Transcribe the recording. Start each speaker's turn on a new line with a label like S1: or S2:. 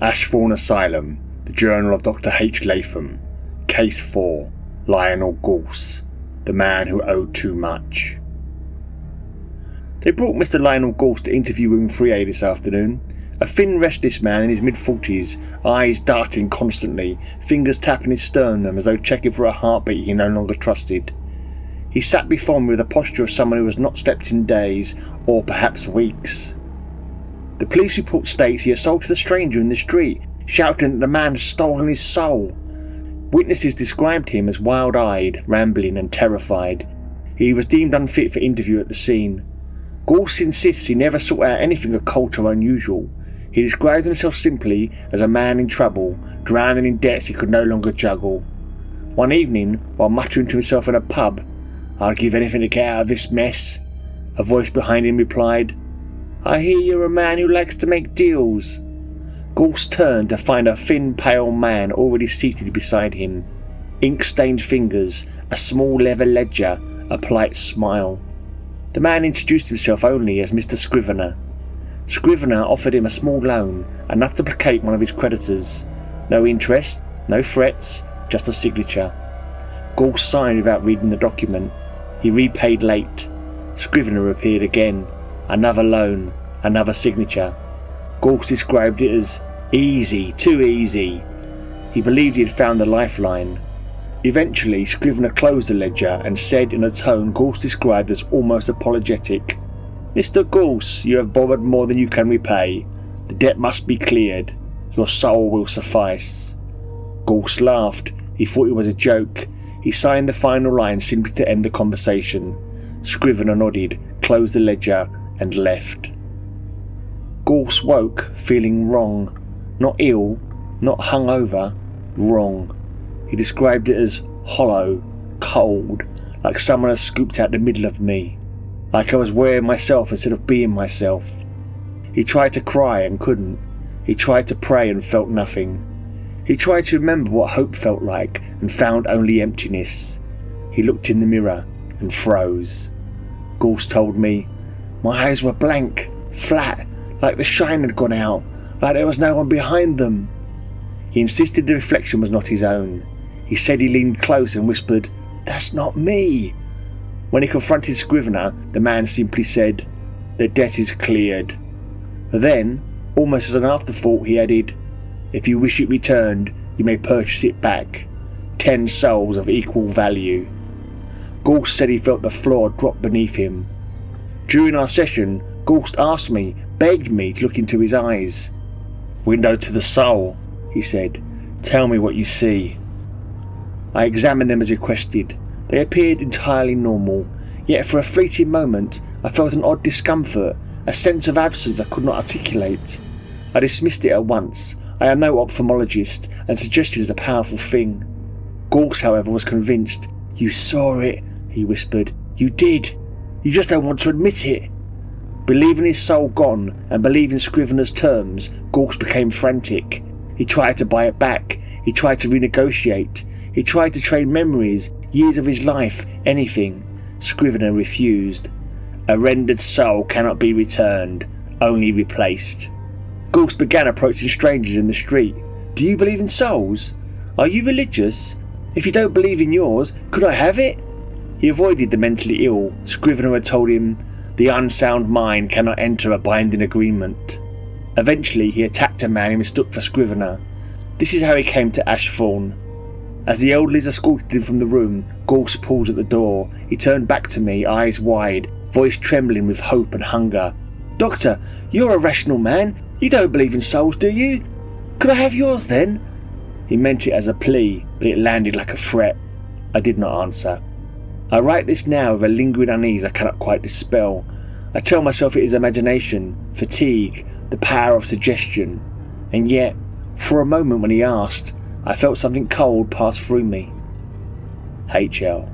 S1: Ashthorne Asylum, the Journal of Dr. H. Latham, Case 4, Lionel Gorse, the man who owed too much. They brought Mr. Lionel Gorse to interview room 3A this afternoon. A thin, restless man in his mid-40s, eyes darting constantly, fingers tapping his sternum as though checking for a heartbeat he no longer trusted. He sat before me with the posture of someone who has not slept in days, or perhaps weeks. The police report states he assaulted a stranger in the street, shouting that the man had stolen his soul. Witnesses described him as wild-eyed, rambling and terrified. He was deemed unfit for interview at the scene. Gorse insists he never sought out anything occult or unusual. He describes himself simply as a man in trouble, drowning in debts he could no longer juggle. One evening, while muttering to himself in a pub, "I'd give anything to get out of this mess," a voice behind him replied, "I hear you're a man who likes to make deals." Gorse turned to find a thin, pale man already seated beside him. Ink-stained fingers, a small leather ledger, a polite smile. The man introduced himself only as Mr. Scrivener. Scrivener offered him a small loan, enough to placate one of his creditors. No interest, no threats, just a signature. Gorse signed without reading the document. He repaid late. Scrivener appeared again. Another loan, another signature. Gorse described it as easy, too easy. He believed he had found the lifeline. Eventually, Scrivener closed the ledger and said in a tone Gorse described as almost apologetic, "Mr. Gorse, you have borrowed more than you can repay. The debt must be cleared. Your soul will suffice." Gorse laughed. He thought it was a joke. He signed the final line simply to end the conversation. Scrivener nodded, closed the ledger and left. Gorse woke, feeling wrong. Not ill, not hungover, wrong. He described it as hollow, cold, like someone had scooped out the middle of me. Like I was wearing myself instead of being myself. He tried to cry and couldn't. He tried to pray and felt nothing. He tried to remember what hope felt like and found only emptiness. He looked in the mirror and froze. Gorse told me, "My eyes were blank, flat, like the shine had gone out, like there was no one behind them." He insisted the reflection was not his own. He said he leaned close and whispered, "That's not me." When he confronted Scrivener, the man simply said, "The debt is cleared." Then, almost as an afterthought, he added, "If you wish it returned, you may purchase it back. 10 souls of equal value." Gorse said he felt the floor drop beneath him. During our session, Gorse asked me, begged me to look into his eyes. "Window to the soul," he said. "Tell me what you see." I examined them as requested. They appeared entirely normal, yet for a fleeting moment I felt an odd discomfort, a sense of absence I could not articulate. I dismissed it at once. I am no ophthalmologist, and suggestion is a powerful thing. Gorse, however, was convinced. "You saw it," he whispered. "You did. You just don't want to admit it." Believing his soul gone and believing Scrivener's terms, Gorse became frantic. He tried to buy it back. He tried to renegotiate. He tried to trade memories, years of his life, anything. Scrivener refused. A rendered soul cannot be returned, only replaced. Gorse began approaching strangers in the street. "Do you believe in souls? Are you religious? If you don't believe in yours, could I have it?" He avoided the mentally ill. Scrivener had told him, "The unsound mind cannot enter a binding agreement." Eventually he attacked a man he mistook for Scrivener. This is how he came to Ashthorne. As the elderlies escorted him from the room, Gorse paused at the door. He turned back to me, eyes wide, voice trembling with hope and hunger. "Doctor, you're a rational man. You don't believe in souls, do you? Could I have yours then?" He meant it as a plea, but it landed like a threat. I did not answer. I write this now with a lingering unease I cannot quite dispel. I tell myself it is imagination, fatigue, the power of suggestion. And yet, for a moment when he asked, I felt something cold pass through me. HL.